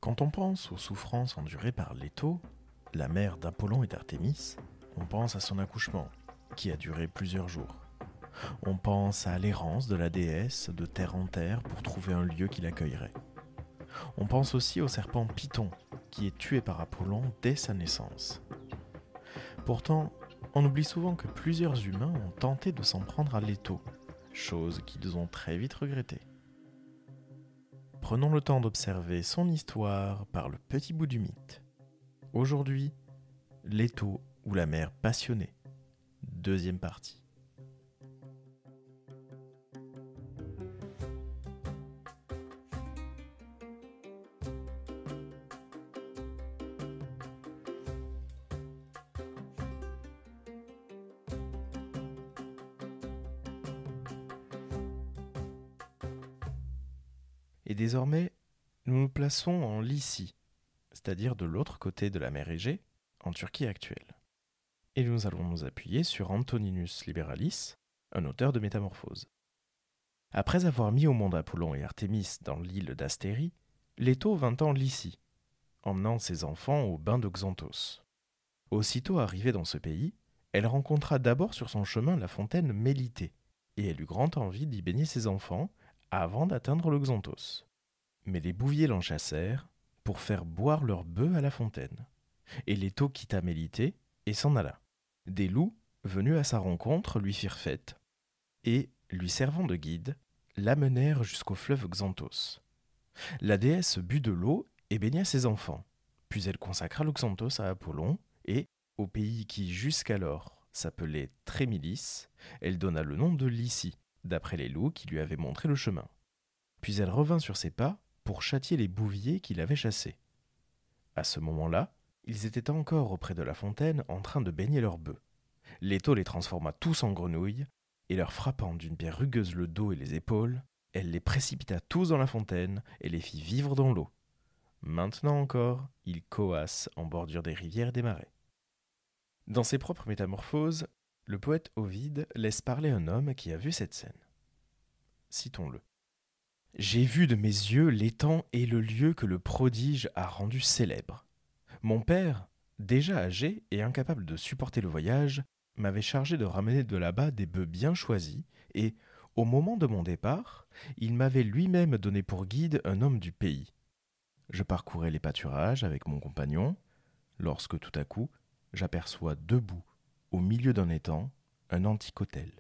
Quand on pense aux souffrances endurées par Leto, la mère d'Apollon et d'Artémis, on pense à son accouchement, qui a duré plusieurs jours. On pense à l'errance de la déesse de terre en terre pour trouver un lieu qui l'accueillerait. On pense aussi au serpent Python, qui est tué par Apollon dès sa naissance. Pourtant, on oublie souvent que plusieurs humains ont tenté de s'en prendre à Leto, chose qu'ils ont très vite regrettée. Prenons le temps d'observer son histoire par le petit bout du mythe. Aujourd'hui, Leto ou la mère passionnée. Deuxième partie. Et désormais, nous nous plaçons en Lycie, c'est-à-dire de l'autre côté de la mer Égée, en Turquie actuelle. Et nous allons nous appuyer sur Antoninus Liberalis, un auteur de Métamorphose. Après avoir mis au monde Apollon et Artémis dans l'île d'Astérie, Leto vint en Lycie, emmenant ses enfants au bain de Xanthos. Aussitôt arrivée dans ce pays, elle rencontra d'abord sur son chemin la fontaine Mélitée, et elle eut grande envie d'y baigner ses enfants avant d'atteindre le Xanthos. Mais les bouviers l'en chassèrent pour faire boire leurs bœufs à la fontaine. Et Leto quitta Mélitée et s'en alla. Des loups, venus à sa rencontre, lui firent fête, et, lui servant de guide, l'amenèrent jusqu'au fleuve Xanthos. La déesse but de l'eau et baigna ses enfants, puis elle consacra le Xanthos à Apollon, et, au pays qui jusqu'alors s'appelait Trémilis, elle donna le nom de Lycie, d'après les loups qui lui avaient montré le chemin. Puis elle revint sur ses pas pour châtier les bouviers qui l'avaient chassée. À ce moment-là, ils étaient encore auprès de la fontaine en train de baigner leurs bœufs. Leto les transforma tous en grenouilles, et leur frappant d'une pierre rugueuse le dos et les épaules, elle les précipita tous dans la fontaine et les fit vivre dans l'eau. Maintenant encore, ils coassent en bordure des rivières et des marais. Dans ses propres métamorphoses, le poète Ovide laisse parler un homme qui a vu cette scène. Citons-le. « J'ai vu de mes yeux l'étang et le lieu que le prodige a rendu célèbre. Mon père, déjà âgé et incapable de supporter le voyage, m'avait chargé de ramener de là-bas des bœufs bien choisis, et, au moment de mon départ, il m'avait lui-même donné pour guide un homme du pays. Je parcourais les pâturages avec mon compagnon, lorsque tout à coup, j'aperçois debout, au milieu d'un étang, un antique autel,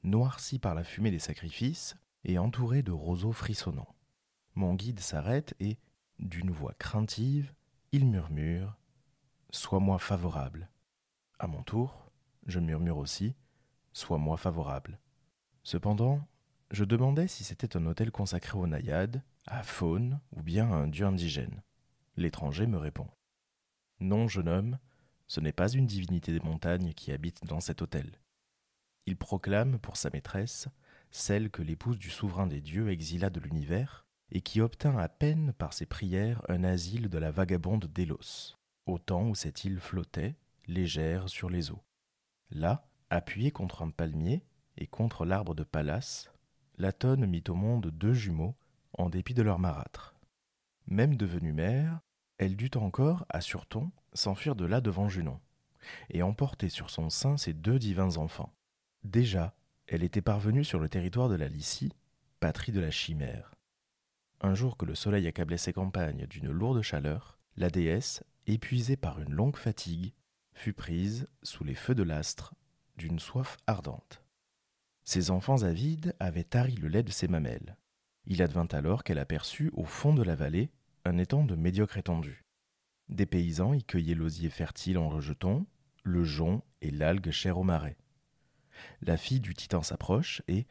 noirci par la fumée des sacrifices et entouré de roseaux frissonnants. Mon guide s'arrête et, d'une voix craintive, il murmure « Sois-moi favorable ». À mon tour, je murmure aussi « Sois-moi favorable ». Cependant, je demandais si c'était un autel consacré aux naïades, à Faune ou bien à un dieu indigène. L'étranger me répond « Non, jeune homme, ce n'est pas une divinité des montagnes qui habite dans cet autel. Il proclame pour sa maîtresse celle que l'épouse du souverain des dieux exila de l'univers et qui obtint à peine par ses prières un asile de la vagabonde Délos, au temps où cette île flottait, légère sur les eaux. Là, appuyée contre un palmier et contre l'arbre de Pallas, l'Atone mit au monde 2 jumeaux en dépit de leur marâtre. Même devenue mère, elle dut encore, assure-t-on, s'enfuir de là devant Junon, et emporter sur son sein ses 2 divins enfants. Déjà, elle était parvenue sur le territoire de la Lycie, patrie de la chimère. Un jour que le soleil accablait ses campagnes d'une lourde chaleur, la déesse, épuisée par une longue fatigue, fut prise, sous les feux de l'astre, d'une soif ardente. Ses enfants avides avaient tari le lait de ses mamelles. Il advint alors qu'elle aperçut, au fond de la vallée, un étang de médiocre étendue. Des paysans y cueillaient l'osier fertile en rejeton, le jonc et l'algue chère au marais. La fille du titan s'approche et,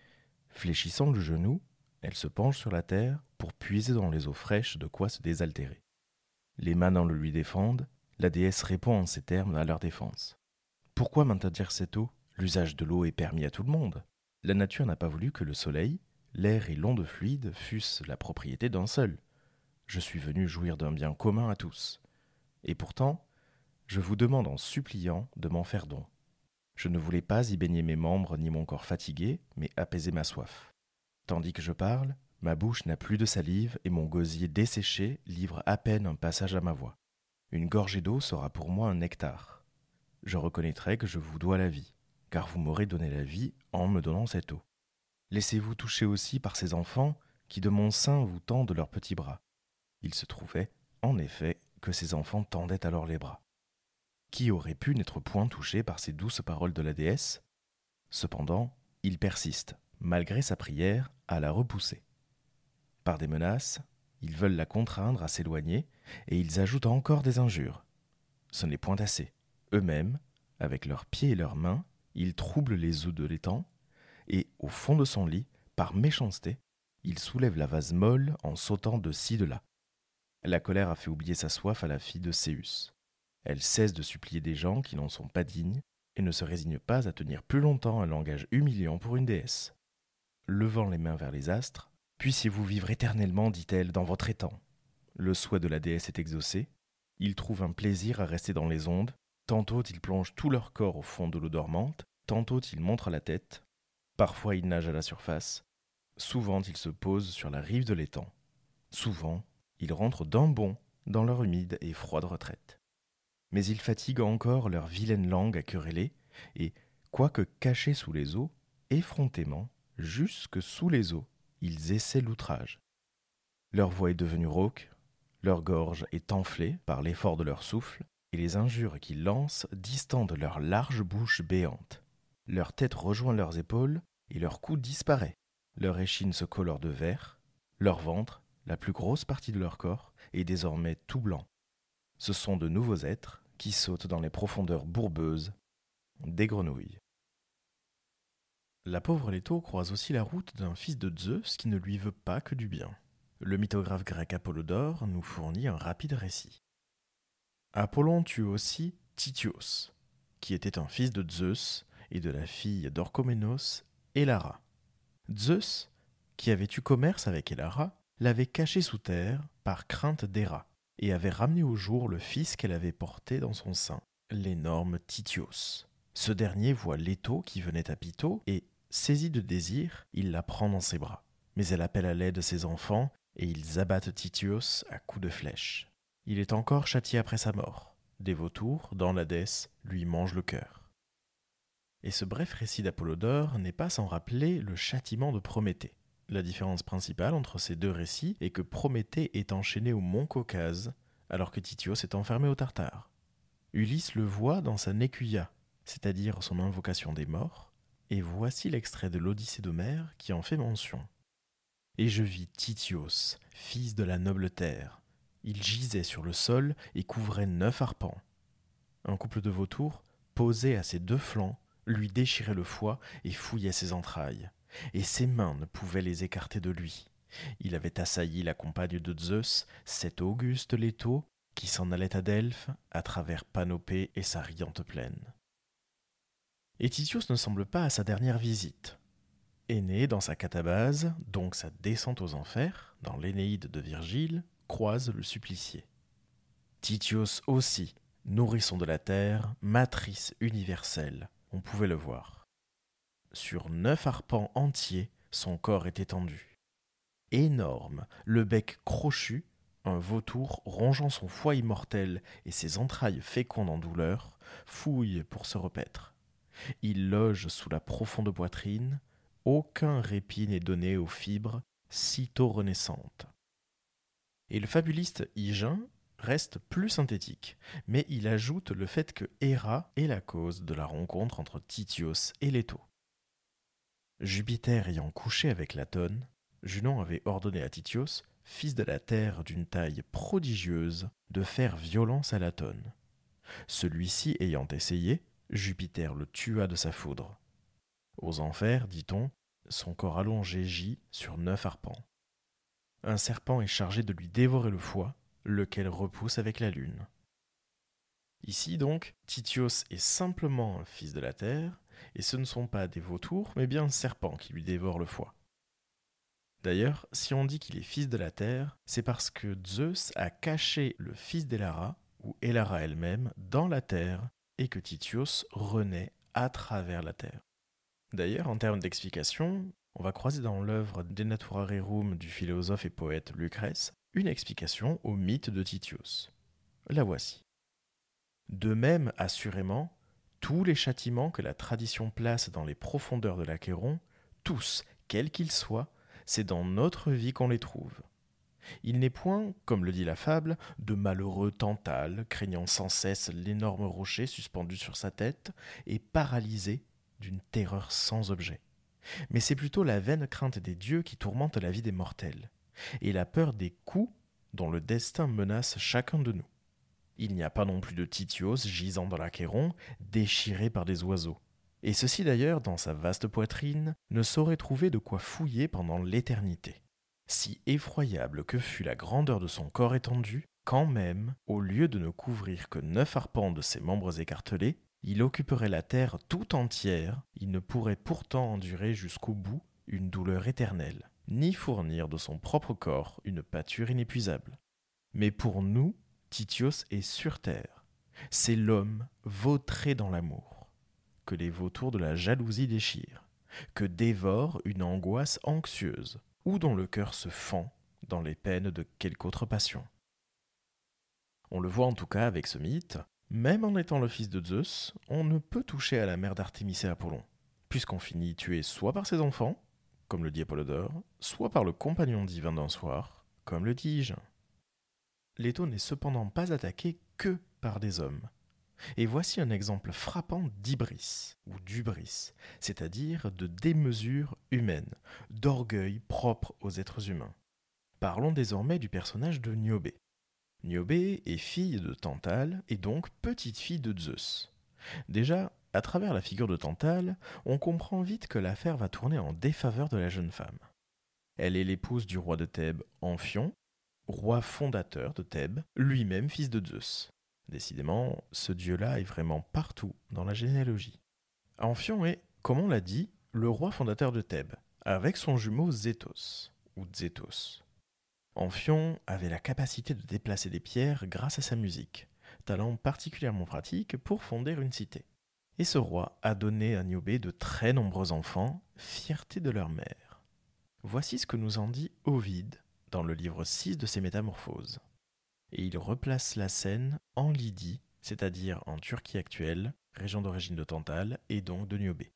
fléchissant le genou, elle se penche sur la terre pour puiser dans les eaux fraîches de quoi se désaltérer. Les manants le lui défendent, la déesse répond en ces termes à leur défense. Pourquoi m'interdire cette eau ? L'usage de l'eau est permis à tout le monde. La nature n'a pas voulu que le soleil, l'air et l'onde fluide fussent la propriété d'un seul. Je suis venu jouir d'un bien commun à tous. Et pourtant, je vous demande en suppliant de m'en faire don. Je ne voulais pas y baigner mes membres ni mon corps fatigué, mais apaiser ma soif. Tandis que je parle, Ma bouche n'a plus de salive et mon gosier desséché livre à peine un passage à ma voix. Une gorgée d'eau sera pour moi un nectar. Je reconnaîtrai que je vous dois la vie, car vous m'aurez donné la vie en me donnant cette eau. Laissez-vous toucher aussi par ces enfants qui de mon sein vous tendent leurs petits bras. Il se trouvait, en effet, que ces enfants tendaient alors les bras. Qui aurait pu n'être point touché par ces douces paroles de la déesse ? Cependant, il persiste, malgré sa prière, à la repousser. Par des menaces, ils veulent la contraindre à s'éloigner et ils ajoutent encore des injures. Ce n'est point assez. Eux-mêmes, avec leurs pieds et leurs mains, ils troublent les eaux de l'étang et, au fond de son lit, par méchanceté, ils soulèvent la vase molle en sautant de ci de là. La colère a fait oublier sa soif à la fille de Céus. Elle cesse de supplier des gens qui n'en sont pas dignes et ne se résigne pas à tenir plus longtemps un langage humiliant pour une déesse. Levant les mains vers les astres, « Puissiez-vous vivre éternellement, dit-elle, dans votre étang. » Le souhait de la déesse est exaucé. Ils trouvent un plaisir à rester dans les ondes. Tantôt ils plongent tout leur corps au fond de l'eau dormante, tantôt ils montrent la tête. Parfois ils nagent à la surface. Souvent ils se posent sur la rive de l'étang. Souvent ils rentrent d'un bond dans leur humide et froide retraite. Mais ils fatiguent encore leur vilaine langue à quereller, et, quoique cachés sous les eaux, effrontément, jusque sous les eaux, ils essaient l'outrage. Leur voix est devenue rauque, leur gorge est enflée par l'effort de leur souffle, et les injures qu'ils lancent distendent leur large bouche béante. Leur tête rejoint leurs épaules, et leur cou disparaît. Leur échine se colore de vert, leur ventre, la plus grosse partie de leur corps, est désormais tout blanc. Ce sont de nouveaux êtres qui sautent dans les profondeurs bourbeuses des grenouilles. La pauvre Leto croise aussi la route d'un fils de Zeus qui ne lui veut pas que du bien. Le mythographe grec Apollodore nous fournit un rapide récit. Apollon tue aussi Tityos, qui était un fils de Zeus et de la fille d'Orchoménos, Elara. Zeus, qui avait eu commerce avec Elara, l'avait caché sous terre par crainte d'Héra, et avait ramené au jour le fils qu'elle avait porté dans son sein, l'énorme Tityos. Ce dernier voit Leto qui venait à Pytho, et, saisi de désir, il la prend dans ses bras. Mais elle appelle à l'aide ses enfants, et ils abattent Tityos à coups de flèche. Il est encore châtié après sa mort. Des vautours, dans l'Hadès, lui mangent le cœur. Et ce bref récit d'Apollodore n'est pas sans rappeler le châtiment de Prométhée. La différence principale entre ces deux récits est que Prométhée est enchaîné au mont Caucase, alors que Tityos est enfermé au Tartare. Ulysse le voit dans sa Nécuia, c'est-à-dire son invocation des morts, et voici l'extrait de l'Odyssée d'Homère qui en fait mention. « Et je vis Tityos, fils de la noble terre. Il gisait sur le sol et couvrait 9 arpents. Un couple de vautours, posé à ses 2 flancs, lui déchirait le foie et fouillait ses entrailles, et ses mains ne pouvaient les écarter de lui. Il avait assailli la compagne de Zeus, cette auguste Leto, qui s'en allait à Delphes, à travers Panopée et sa riante plaine. » Et Tityos ne semble pas à sa dernière visite. Énée, dans sa catabase, donc sa descente aux enfers, dans l'Énéide de Virgile, croise le supplicié. Tityos aussi, nourrisson de la terre, matrice universelle, on pouvait le voir. Sur 9 arpents entiers, son corps est étendu. Énorme, le bec crochu, un vautour rongeant son foie immortel et ses entrailles fécondes en douleur, fouille pour se repaître. Il loge sous la profonde poitrine, aucun répit n'est donné aux fibres sitôt renaissantes. Et le fabuliste Hygin reste plus synthétique, mais il ajoute le fait que Héra est la cause de la rencontre entre Tityos et Leto. Jupiter ayant couché avec Latone, Junon avait ordonné à Tityos, fils de la terre d'une taille prodigieuse, de faire violence à Latone. Celui-ci ayant essayé, Jupiter le tua de sa foudre. Aux enfers, dit-on, son corps allongé gît sur 9 arpents. Un serpent est chargé de lui dévorer le foie, lequel repousse avec la lune. Ici donc, Tityos est simplement un fils de la terre, et ce ne sont pas des vautours, mais bien un serpent qui lui dévore le foie. D'ailleurs, si on dit qu'il est fils de la terre, c'est parce que Zeus a caché le fils d'Elara, ou Elara elle-même, dans la terre, et que Tityos renaît à travers la terre. D'ailleurs, en termes d'explication, On va croiser dans l'œuvre De Natura Rerum du philosophe et poète Lucrèce une explication au mythe de Tityos. La voici. De même, assurément, tous les châtiments que la tradition place dans les profondeurs de l'Achéron, tous, quels qu'ils soient, c'est dans notre vie qu'on les trouve. Il n'est point, comme le dit la fable, de malheureux Tantale, craignant sans cesse l'énorme rocher suspendu sur sa tête et paralysé d'une terreur sans objet. Mais c'est plutôt la vaine crainte des dieux qui tourmente la vie des mortels, et la peur des coups dont le destin menace chacun de nous. Il n'y a pas non plus de Tityos gisant dans l'Achéron, déchiré par des oiseaux. Et ceci d'ailleurs, dans sa vaste poitrine, ne saurait trouver de quoi fouiller pendant l'éternité. Si effroyable que fût la grandeur de son corps étendu, quand même, au lieu de ne couvrir que 9 arpents de ses membres écartelés, il occuperait la terre tout entière, il ne pourrait pourtant endurer jusqu'au bout une douleur éternelle, ni fournir de son propre corps une pâture inépuisable. Mais pour nous, Tityos est sur terre. C'est l'homme vautré dans l'amour, que les vautours de la jalousie déchirent, que dévore une angoisse anxieuse, ou dont le cœur se fend dans les peines de quelque autre passion. On le voit en tout cas avec ce mythe, même en étant le fils de Zeus, on ne peut toucher à la mère d'Artémis et Apollon, puisqu'on finit tué soit par ses enfants, comme le dit Apollodore, soit par le compagnon divin d'un soir, comme le dit Hygin. Leto n'est cependant pas attaqué que par des hommes. Et voici un exemple frappant d'hybris, ou d'hubris, c'est-à-dire de démesure humaine, d'orgueil propre aux êtres humains. Parlons désormais du personnage de Niobé. Niobé est fille de Tantale et donc petite-fille de Zeus. Déjà, à travers la figure de Tantale, on comprend vite que l'affaire va tourner en défaveur de la jeune femme. Elle est l'épouse du roi de Thèbes, Amphion, roi fondateur de Thèbes, lui-même fils de Zeus. Décidément, ce dieu-là est vraiment partout dans la généalogie. Amphion est, comme on l'a dit, le roi fondateur de Thèbes, avec son jumeau Zétos, ou Zétos. Amphion avait la capacité de déplacer des pierres grâce à sa musique, talent particulièrement pratique pour fonder une cité. Et ce roi a donné à Niobé de très nombreux enfants, fierté de leur mère. Voici ce que nous en dit Ovide dans le livre 6 de ses Métamorphoses. Et il replace la scène en Lydie, c'est-à-dire en Turquie actuelle, région d'origine de Tantale et donc de Niobé.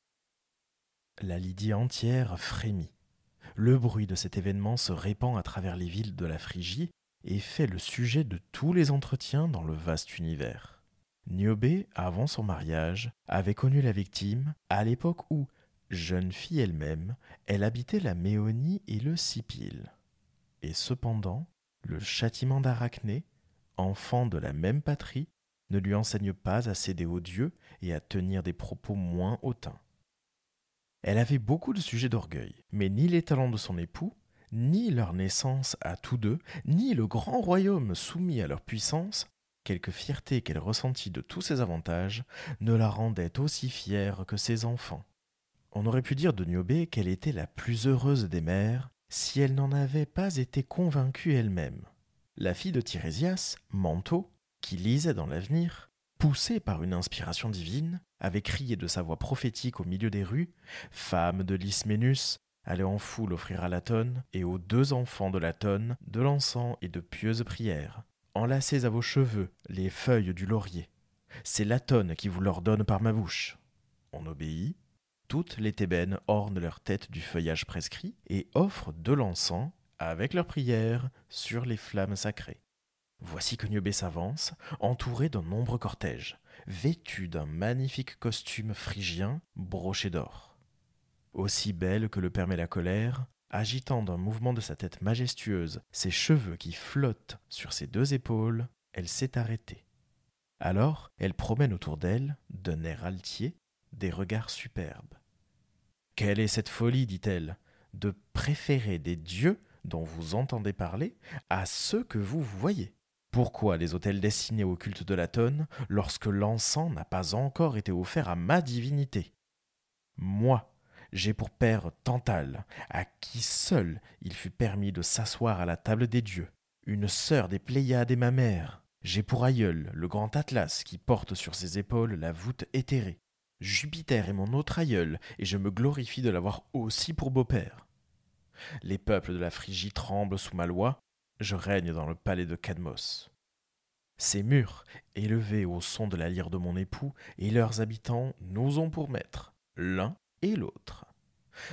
La Lydie entière frémit. Le bruit de cet événement se répand à travers les villes de la Phrygie et fait le sujet de tous les entretiens dans le vaste univers. Niobé, avant son mariage, avait connu la victime à l'époque où, jeune fille elle-même, elle habitait la Méonie et le Sipyle. Et cependant, le châtiment d'Arachné, enfant de la même patrie, ne lui enseigne pas à céder aux dieux et à tenir des propos moins hautains. Elle avait beaucoup de sujets d'orgueil, mais ni les talents de son époux, ni leur naissance à tous deux, ni le grand royaume soumis à leur puissance, quelque fierté qu'elle ressentit de tous ces avantages, ne la rendaient aussi fière que ses enfants. On aurait pu dire de Niobé qu'elle était la plus heureuse des mères, si elle n'en avait pas été convaincue elle-même. La fille de Tirésias, Manto, qui lisait dans l'avenir, poussée par une inspiration divine, avait crié de sa voix prophétique au milieu des rues « Femme de Lysménus, allez en foule offrir à Latone et aux 2 enfants de Latone de l'encens et de pieuses prières. Enlacez à vos cheveux les feuilles du laurier. C'est Latone qui vous l'ordonne par ma bouche. » On obéit. Toutes les Thébaines ornent leur tête du feuillage prescrit et offrent de l'encens, avec leurs prières, sur les flammes sacrées. Voici que Niobé s'avance, entouré d'un nombreux cortège, vêtu d'un magnifique costume phrygien broché d'or. Aussi belle que le permet la colère, agitant d'un mouvement de sa tête majestueuse ses cheveux qui flottent sur ses 2 épaules, elle s'est arrêtée. Alors, elle promène autour d'elle, d'un air altier, des regards superbes. « Quelle est cette folie, dit-elle, de préférer des dieux dont vous entendez parler à ceux que vous voyez ? Pourquoi les autels destinés au culte de Latone lorsque l'encens n'a pas encore été offert à ma divinité ? Moi, j'ai pour père Tantale, à qui seul il fut permis de s'asseoir à la table des dieux, une sœur des Pléiades et ma mère. J'ai pour aïeul le grand Atlas qui porte sur ses épaules la voûte éthérée. Jupiter est mon autre aïeul, et je me glorifie de l'avoir aussi pour beau-père. Les peuples de la Phrygie tremblent sous ma loi, je règne dans le palais de Cadmos. Ces murs, élevés au son de la lyre de mon époux, et leurs habitants nous ont pour maîtres, l'un et l'autre.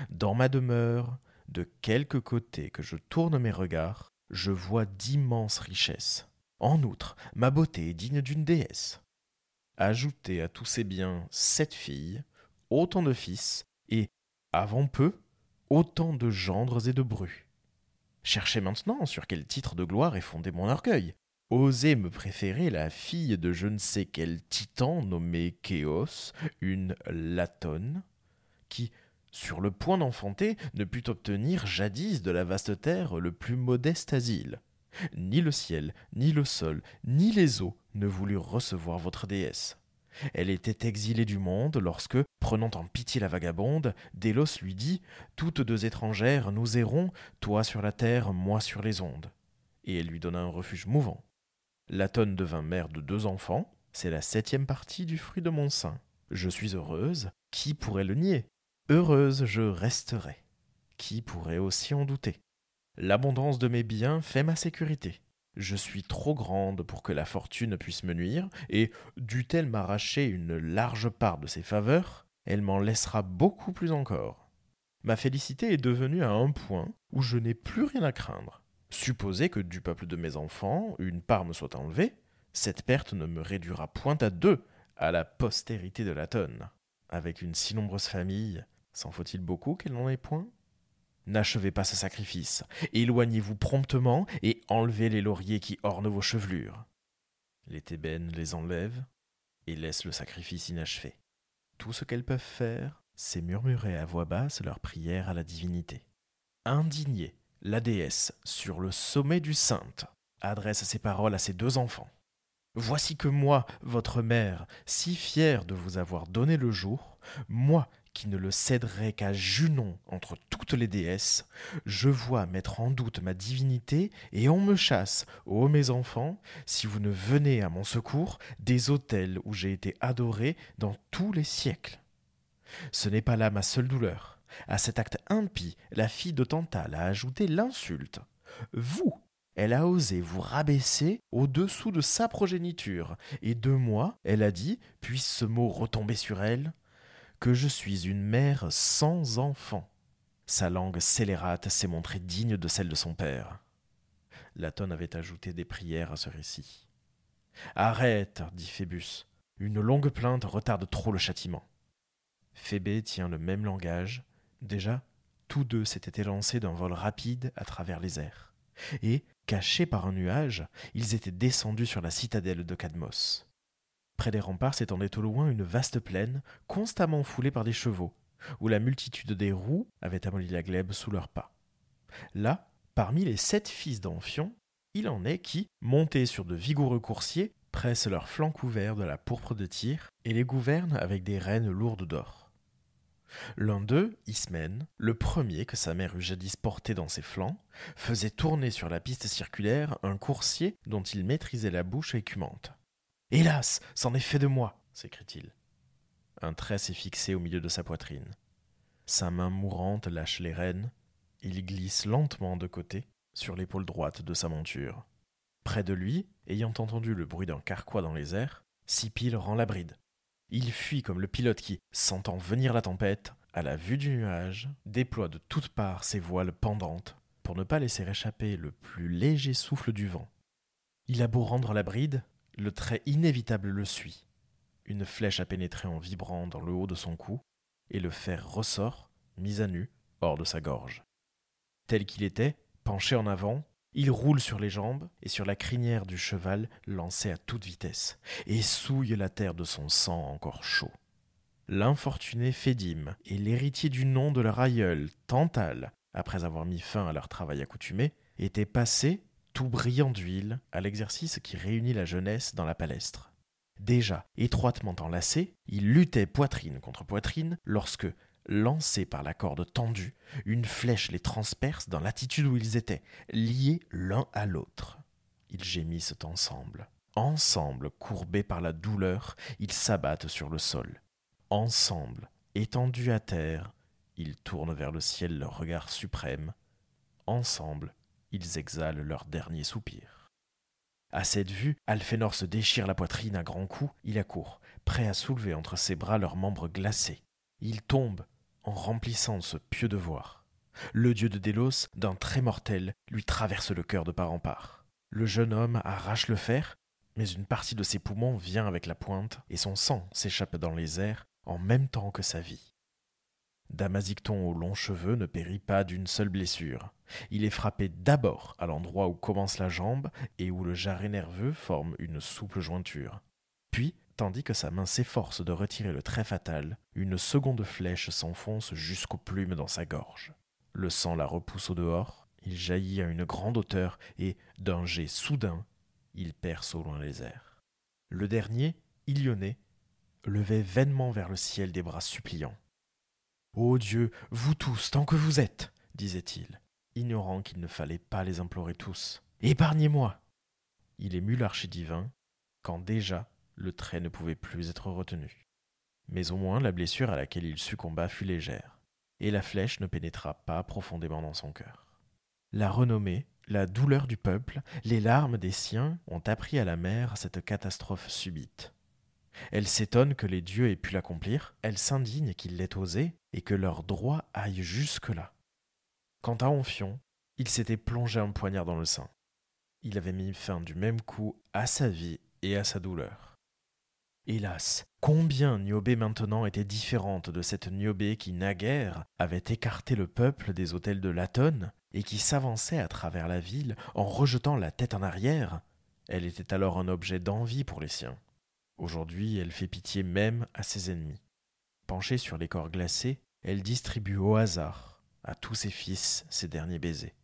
Dans ma demeure, de quelque côté que je tourne mes regards, je vois d'immenses richesses. En outre, ma beauté est digne d'une déesse. Ajoutez à tous ces biens 7 filles, autant de fils, et, avant peu, autant de gendres et de brus. Cherchez maintenant sur quel titre de gloire est fondé mon orgueil. Osez me préférer la fille de je ne sais quel titan nommé Chéos, une Latone, qui, sur le point d'enfanter, ne put obtenir jadis de la vaste terre le plus modeste asile. Ni le ciel, ni le sol, ni les eaux ne voulurent recevoir votre déesse. Elle était exilée du monde lorsque, prenant en pitié la vagabonde, Délos lui dit « Toutes deux étrangères, nous errons, toi sur la terre, moi sur les ondes. » Et elle lui donna un refuge mouvant. Latone devint mère de 2 enfants, c'est la 7e partie du fruit de mon sein. Je suis heureuse, qui pourrait le nier? Heureuse je resterai. Qui pourrait aussi en douter? L'abondance de mes biens fait ma sécurité. Je suis trop grande pour que la fortune puisse me nuire, et dût-elle m'arracher une large part de ses faveurs, elle m'en laissera beaucoup plus encore. Ma félicité est devenue à un point où je n'ai plus rien à craindre. Supposez que du peuple de mes enfants, une part me soit enlevée, cette perte ne me réduira point à 2, à la postérité de Latone. Avec une si nombreuse famille, s'en faut-il beaucoup qu'elle n'en ait point? N'achevez pas ce sacrifice, éloignez-vous promptement et enlevez les lauriers qui ornent vos chevelures. Les Thébaines les enlèvent et laissent le sacrifice inachevé. Tout ce qu'elles peuvent faire, c'est murmurer à voix basse leur prière à la divinité. Indignée, la déesse, sur le sommet du Ceinte, adresse ces paroles à ses 2 enfants. Voici que moi, votre mère, si fière de vous avoir donné le jour, moi qui ne le céderai qu'à Junon entre toutes les déesses, je vois mettre en doute ma divinité et on me chasse, ô mes enfants, si vous ne venez à mon secours, des autels où j'ai été adoré dans tous les siècles. Ce n'est pas là ma seule douleur. À cet acte impie, la fille de Tantale a ajouté l'insulte. Vous, elle a osé vous rabaisser au-dessous de sa progéniture, et de moi, elle a dit, puisse ce mot retomber sur elle, que je suis une mère sans enfant. Sa langue scélérate s'est montrée digne de celle de son père. Latone avait ajouté des prières à ce récit. Arrête, dit Phébus. Une longue plainte retarde trop le châtiment. Phébé tient le même langage. Déjà, tous deux s'étaient élancés d'un vol rapide à travers les airs. Et, cachés par un nuage, ils étaient descendus sur la citadelle de Cadmos. Près des remparts s'étendait au loin une vaste plaine, constamment foulée par des chevaux, où la multitude des roues avait amolli la glèbe sous leurs pas. Là, parmi les 7 fils d'Amphion, il en est qui, montés sur de vigoureux coursiers, pressent leurs flancs couverts de la pourpre de Tyr et les gouvernent avec des rênes lourdes d'or. L'un d'eux, Ismène, le premier que sa mère eût jadis porté dans ses flancs, faisait tourner sur la piste circulaire un coursier dont il maîtrisait la bouche écumante. « Hélas, c'en est fait de moi !» s'écrie-t-il. Un trait s'est fixé au milieu de sa poitrine. Sa main mourante lâche les rênes. Il glisse lentement de côté sur l'épaule droite de sa monture. Près de lui, ayant entendu le bruit d'un carquois dans les airs, Scipile rend la bride. Il fuit comme le pilote qui, sentant venir la tempête, à la vue du nuage, déploie de toutes parts ses voiles pendantes pour ne pas laisser échapper le plus léger souffle du vent. Il a beau rendre la bride, le trait inévitable le suit. Une flèche a pénétré en vibrant dans le haut de son cou, et le fer ressort, mis à nu, hors de sa gorge. Tel qu'il était, penché en avant, il roule sur les jambes et sur la crinière du cheval lancé à toute vitesse, et souille la terre de son sang encore chaud. L'infortuné Fédime et l'héritier du nom de leur aïeul, Tantale, après avoir mis fin à leur travail accoutumé, étaient passés, tout brillant d'huile, à l'exercice qui réunit la jeunesse dans la palestre. Déjà étroitement enlacés, ils luttaient poitrine contre poitrine lorsque, lancés par la corde tendue, une flèche les transperce dans l'attitude où ils étaient, liés l'un à l'autre. Ils gémissent ensemble. Ensemble, courbés par la douleur, ils s'abattent sur le sol. Ensemble, étendus à terre, ils tournent vers le ciel leur regard suprême. Ensemble, ils exhalent leur dernier soupir. À cette vue, Alphénor se déchire la poitrine à grands coups, il accourt, prêt à soulever entre ses bras leurs membres glacés. Il tombe en remplissant ce pieux devoir. Le dieu de Délos, d'un trait mortel, lui traverse le cœur de part en part. Le jeune homme arrache le fer, mais une partie de ses poumons vient avec la pointe et son sang s'échappe dans les airs en même temps que sa vie. Damazicton aux longs cheveux ne périt pas d'une seule blessure. Il est frappé d'abord à l'endroit où commence la jambe et où le jarret nerveux forme une souple jointure. Puis, tandis que sa main s'efforce de retirer le trait fatal, une seconde flèche s'enfonce jusqu'aux plumes dans sa gorge. Le sang la repousse au dehors, il jaillit à une grande hauteur et, d'un jet soudain, il perce au loin les airs. Le dernier, Ilioné, levait vainement vers le ciel des bras suppliants. Ô Dieu, vous tous, tant que vous êtes, disait-il, ignorant qu'il ne fallait pas les implorer tous. Épargnez-moi. Il émut l'archidivin, quand déjà le trait ne pouvait plus être retenu. Mais au moins la blessure à laquelle il succomba fut légère, et la flèche ne pénétra pas profondément dans son cœur. La renommée, la douleur du peuple, les larmes des siens ont appris à la mère cette catastrophe subite. Elle s'étonne que les dieux aient pu l'accomplir, elle s'indigne qu'ils l'aient osé et que leur droit aille jusque-là. Quant à Amphion, il s'était plongé un poignard dans le sein. Il avait mis fin du même coup à sa vie et à sa douleur. Hélas, combien Niobé maintenant était différente de cette Niobé qui naguère avait écarté le peuple des hôtels de Latone et qui s'avançait à travers la ville en rejetant la tête en arrière. Elle était alors un objet d'envie pour les siens. Aujourd'hui, elle fait pitié même à ses ennemis. Penchée sur les corps glacés, elle distribue au hasard à tous ses fils ses derniers baisers.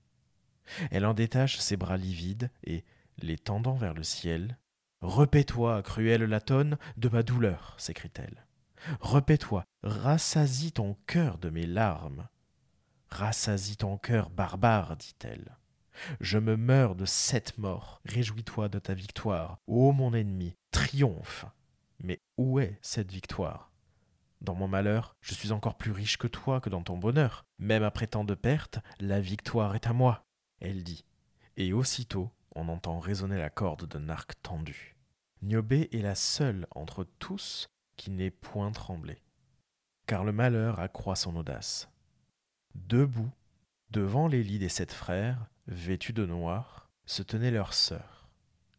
Elle en détache ses bras livides et, les tendant vers le ciel, « Repais-toi, cruelle Latone, de ma douleur !» s'écrie-t-elle. « Repais-toi, rassasie ton cœur de mes larmes. Rassasie ton cœur barbare, dit-elle. Je me meurs de 7 morts. Réjouis-toi de ta victoire. Ô mon ennemi, triomphe. Mais où est cette victoire? Dans mon malheur, je suis encore plus riche que toi que dans ton bonheur. Même après tant de pertes, la victoire est à moi, elle dit. Et aussitôt, on entend résonner la corde d'un arc tendu. Niobé est la seule entre tous qui n'ait point tremblé. Car le malheur accroît son audace. Debout, devant les lits des 7 frères, vêtus de noir, se tenait leur sœur,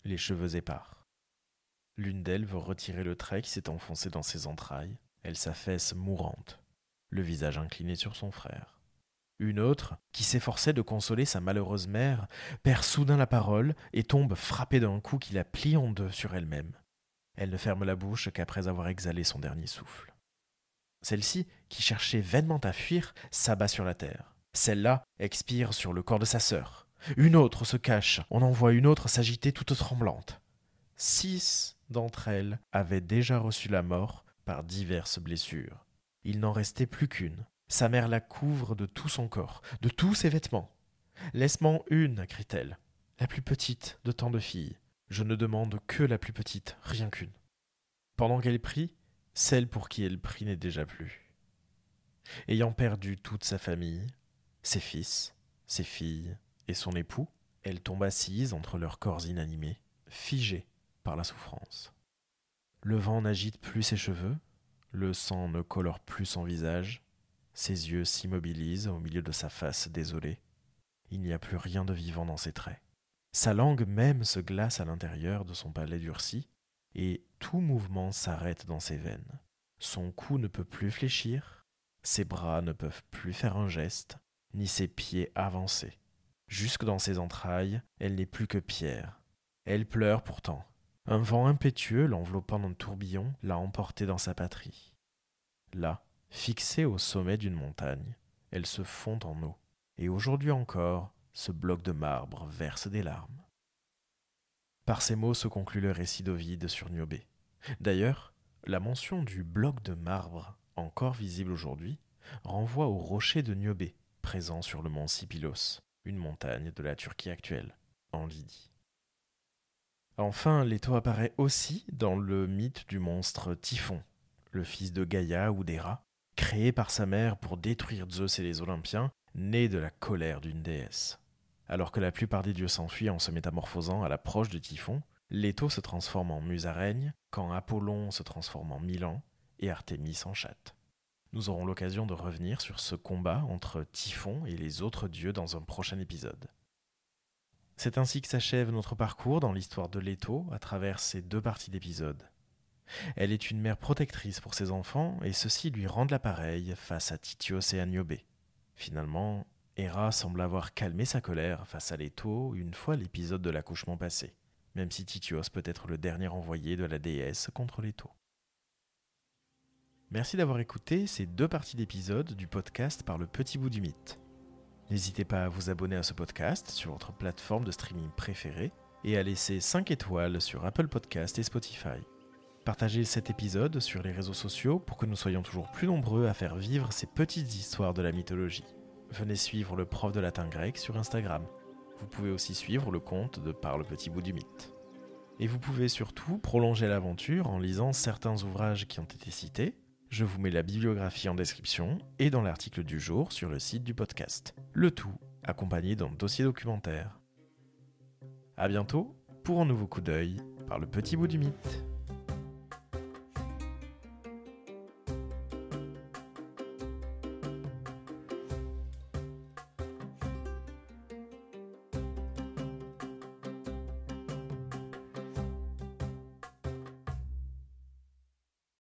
les cheveux épars. L'une d'elles veut retirer le trait qui s'est enfoncé dans ses entrailles. Elle s'affaisse mourante, le visage incliné sur son frère. Une autre, qui s'efforçait de consoler sa malheureuse mère, perd soudain la parole et tombe frappée d'un coup qui la plie en deux sur elle-même. Elle ne ferme la bouche qu'après avoir exhalé son dernier souffle. Celle-ci, qui cherchait vainement à fuir, s'abat sur la terre. Celle-là expire sur le corps de sa sœur. Une autre se cache, on en voit une autre s'agiter toute tremblante. 6 d'entre elles avaient déjà reçu la mort par diverses blessures. Il n'en restait plus qu'une. Sa mère la couvre de tout son corps, de tous ses vêtements. « Laisse-m'en une, crie-t-elle, la plus petite de tant de filles. Je ne demande que la plus petite, rien qu'une. » Pendant qu'elle prie, celle pour qui elle prie n'est déjà plus. Ayant perdu toute sa famille, ses fils, ses filles et son époux, elle tombe assise entre leurs corps inanimés, figée par la souffrance. Le vent n'agite plus ses cheveux, le sang ne colore plus son visage, ses yeux s'immobilisent au milieu de sa face désolée. Il n'y a plus rien de vivant dans ses traits. Sa langue même se glace à l'intérieur de son palais durci, et tout mouvement s'arrête dans ses veines. Son cou ne peut plus fléchir, ses bras ne peuvent plus faire un geste, ni ses pieds avancer. Jusque dans ses entrailles, elle n'est plus que pierre. Elle pleure pourtant. Un vent impétueux l'enveloppant d'un tourbillon l'a emportée dans sa patrie. Là, fixée au sommet d'une montagne, elle se fond en eau, et aujourd'hui encore, ce bloc de marbre verse des larmes. Par ces mots se conclut le récit d'Ovide sur Niobé. D'ailleurs, la mention du bloc de marbre, encore visible aujourd'hui, renvoie au rocher de Niobé, présent sur le mont Sipylos, une montagne de la Turquie actuelle, en Lydie. Enfin, Leto apparaît aussi dans le mythe du monstre Typhon, le fils de Gaïa ou d'Héra, créé par sa mère pour détruire Zeus et les Olympiens, né de la colère d'une déesse. Alors que la plupart des dieux s'enfuient en se métamorphosant à l'approche de Typhon, Leto se transforme en musaraigne, quand Apollon se transforme en Milan et Artémis en chatte. Nous aurons l'occasion de revenir sur ce combat entre Typhon et les autres dieux dans un prochain épisode. C'est ainsi que s'achève notre parcours dans l'histoire de Leto à travers ces 2 parties d'épisode. Elle est une mère protectrice pour ses enfants et ceux-ci lui rendent l'appareil face à Tityos et Aniobé. Finalement, Héra semble avoir calmé sa colère face à Leto une fois l'épisode de l'accouchement passé, même si Tityos peut être le dernier envoyé de la déesse contre Leto. Merci d'avoir écouté ces 2 parties d'épisode du podcast par le Petit Bout du Mythe. N'hésitez pas à vous abonner à ce podcast sur votre plateforme de streaming préférée et à laisser 5 étoiles sur Apple Podcast et Spotify. Partagez cet épisode sur les réseaux sociaux pour que nous soyons toujours plus nombreux à faire vivre ces petites histoires de la mythologie. Venez suivre le prof de latin grec sur Instagram. Vous pouvez aussi suivre le compte de Par le Petit Bout du Mythe. Et vous pouvez surtout prolonger l'aventure en lisant certains ouvrages qui ont été cités. Je vous mets la bibliographie en description et dans l'article du jour sur le site du podcast. Le tout accompagné d'un dossier documentaire. À bientôt pour un nouveau coup d'œil par le Petit Bout du Mythe.